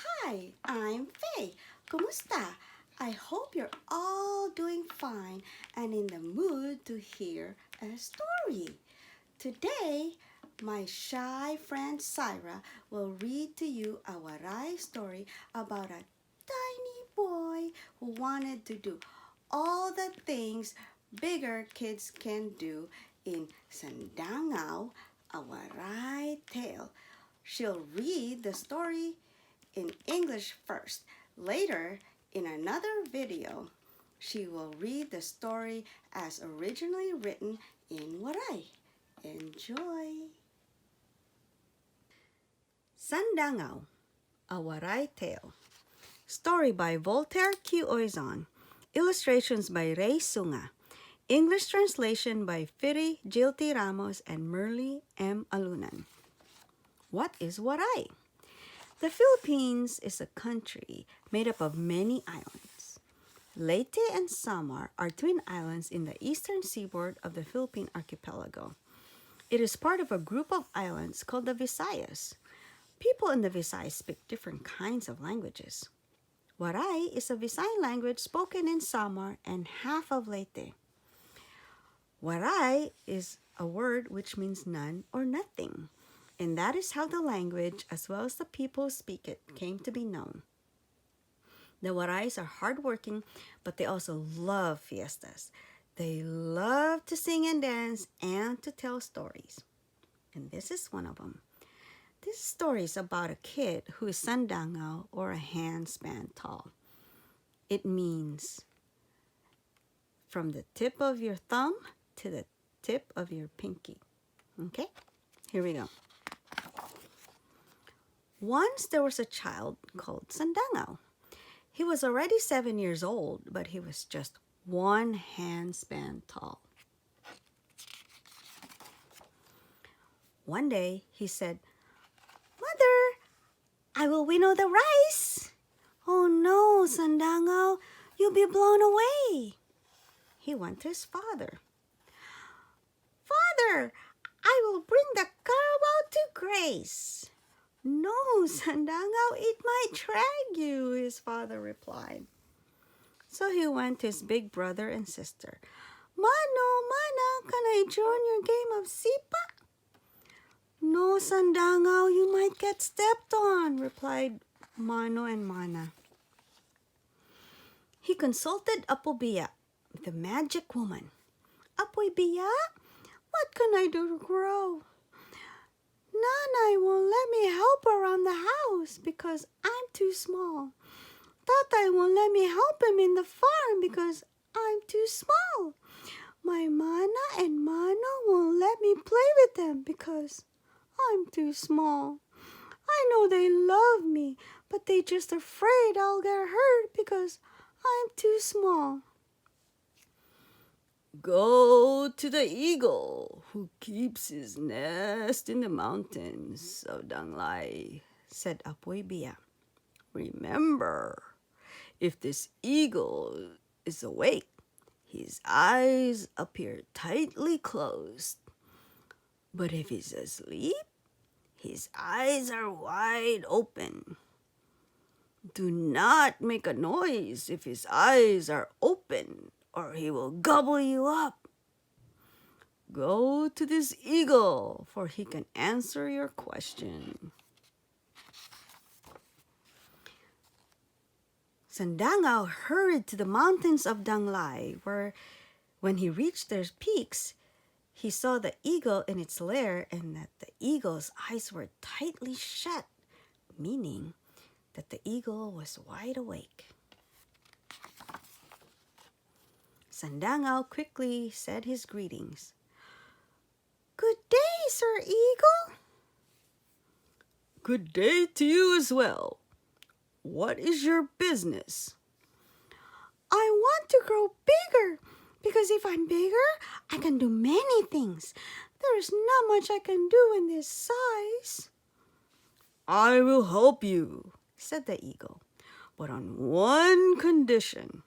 Hi, I'm Faye. Kumusta? I hope you're all doing fine and in the mood to hear a story. Today, my shy friend Syra will read to you a Waray story about a tiny boy who wanted to do all the things bigger kids can do in Sandangaw, a Waray tale. She'll read the story in English first. Later, in another video, she will read the story as originally written in Waray. Enjoy! Sandangaw, a Waray Tale. Story by Voltaire Q. Oyzon. Illustrations by Ray Sunga. English translation by Firi Jilty Ramos and Merly M. Alunan. What is Waray? The Philippines is a country made up of many islands. Leyte and Samar are twin islands in the eastern seaboard of the Philippine archipelago. It is part of a group of islands called the Visayas. People in the Visayas speak different kinds of languages. Waray is a Visayan language spoken in Samar and half of Leyte. Waray is a word which means none or nothing, and that is how the language, as well as the people who speak it, came to be known. The Warays are hardworking, but they also love fiestas. They love to sing and dance and to tell stories. And this is one of them. This story is about a kid who is Sandangaw, or a handspan tall. It means from the tip of your thumb to the tip of your pinky. Okay, here we go. Once there was a child called Sandangaw. He was already 7 years old, but he was just one handspan tall. One day he said, "Mother, I will winnow the rice." "Oh no, Sandangaw, you'll be blown away." He went to his father. "Father, I will bring the carabao to grace." "No, Sandangaw, it might drag you," his father replied. So he went to his big brother and sister. "Mano, Mana, can I join your game of sipa?" "No, Sandangaw, you might get stepped on," replied Mano and Mana. He consulted Apo Biya, the magic woman. "Apo Biya, what can I do to grow?" "Nanay won't let me help around the house because I'm too small. Tatay won't let me help him in the farm because I'm too small. My Mana and Mano won't let me play with them because I'm too small. I know they love me, but they just afraid I'll get hurt because I'm too small." "Go to the eagle who keeps his nest in the mountains of Danglai," said Apoy Biya. "Remember, if this eagle is awake, his eyes appear tightly closed. But if he's asleep, his eyes are wide open. Do not make a noise if his eyes are open, or he will gobble you up. Go to this eagle, for he can answer your question." Sandangaw hurried to the mountains of Danglai, where, when he reached their peaks, he saw the eagle in its lair, and that the eagle's eyes were tightly shut, meaning that the eagle was wide awake. Sandangaw quickly said his greetings. "Good day, Sir Eagle." "Good day to you as well. What is your business?" "I want to grow bigger, because if I'm bigger, I can do many things. There is not much I can do in this size." "I will help you," said the eagle, "but on one condition.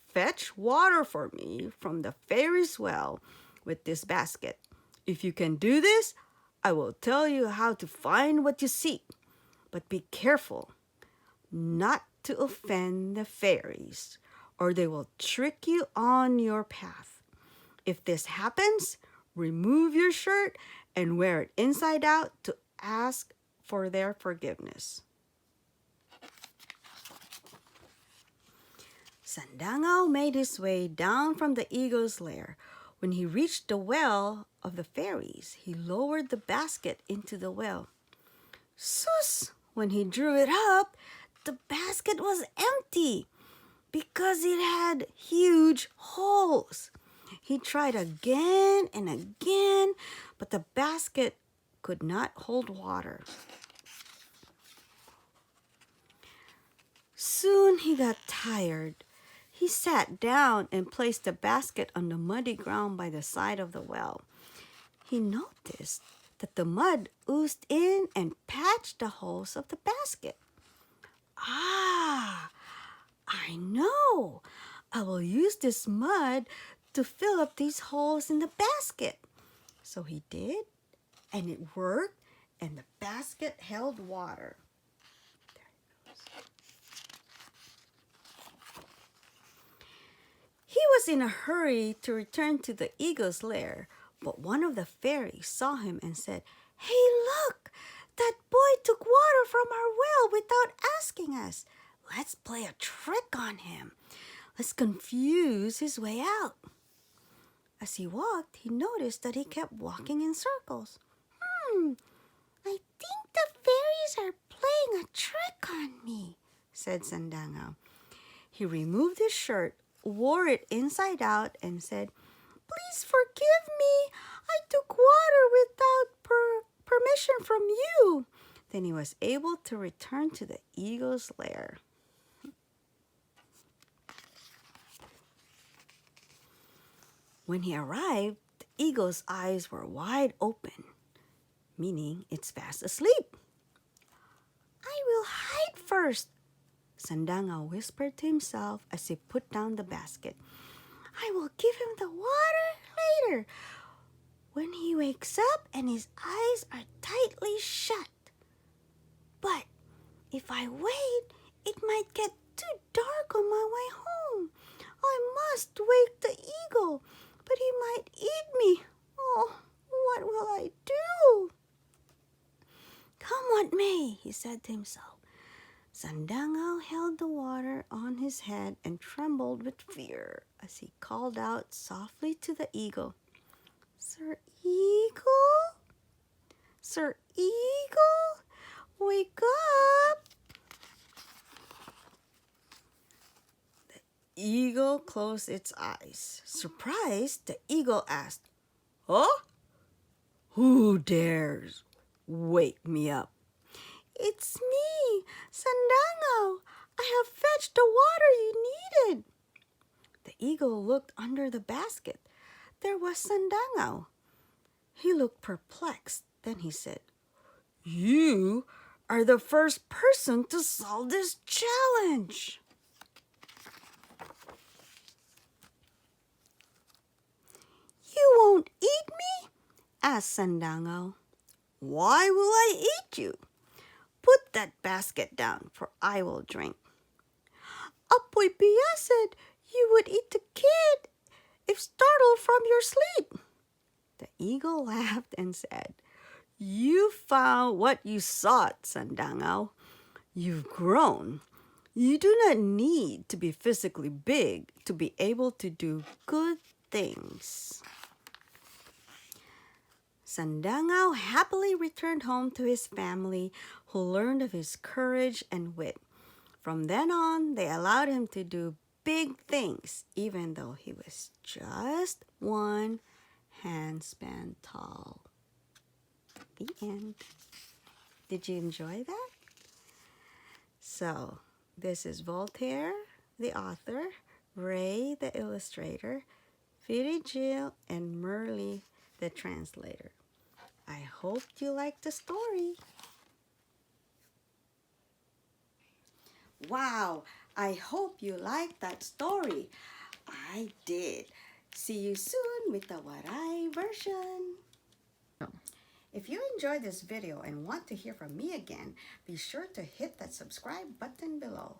Fetch water for me from the fairy's well with this basket. If you can do this, I will tell you how to find what you seek. But be careful not to offend the fairies, or they will trick you on your path. If this happens, remove your shirt and wear it inside out to ask for their forgiveness. Sandangaw made his way down from the eagle's lair. When he reached the well of the fairies, he lowered the basket into the well. Sus! When he drew it up, the basket was empty because it had huge holes. He tried again and again, but the basket could not hold water. Soon he got tired. He sat down and placed the basket on the muddy ground by the side of the well. He noticed that the mud oozed in and patched the holes of the basket. Ah, I know. I will use this mud to fill up these holes in the basket. So he did, and it worked, and the basket held water. He was in a hurry to return to the eagle's lair, but one of the fairies saw him and said, "Hey, look! That boy took water from our well without asking us. Let's play a trick on him. Let's confuse his way out." As he walked, he noticed that he kept walking in circles. I think the fairies are playing a trick on me, said Sandangaw. He removed his shirt, wore it inside out, and said, "Please forgive me. I took water without permission from you." Then he was able to return to the eagle's lair. When he arrived, the eagle's eyes were wide open, meaning it's fast asleep. "I will hide first," Sandangaw whispered to himself as he put down the basket. "I will give him the water later, when he wakes up and his eyes are tightly shut. But if I wait, it might get too dark on my way home. I must wake the eagle, but he might eat me. Oh, what will I do?" "Come what may," he said to himself. Sandangaw held the water on his head and trembled with fear as he called out softly to the eagle, "Sir Eagle? Sir Eagle? Wake up!" The eagle closed its eyes. Surprised, the eagle asked, "Huh? Who dares wake me up?" "It's me, Sandangaw. I have fetched the water you needed." The eagle looked under the basket. There was Sandangaw. He looked perplexed. Then he said, "You are the first person to solve this challenge." "You won't eat me?" asked Sandangaw. "Why will I eat you? Put that basket down, for I will drink." "Apoy Pia said you would eat the kid if startled from your sleep." The eagle laughed and said, "You found what you sought, Sandangaw. You've grown. You do not need to be physically big to be able to do good things." Sandangaw happily returned home to his family, who learned of his courage and wit. From then on, they allowed him to do big things, even though he was just one handspan tall. The end. Did you enjoy that? So, this is Voltaire, the author, Ray, the illustrator, Firi Jill, and Merle, the translator. I hope you liked the story. Wow, I hope you liked that story. I did. See you soon with the Waray version. If you enjoyed this video and want to hear from me again, be sure to hit that subscribe button below.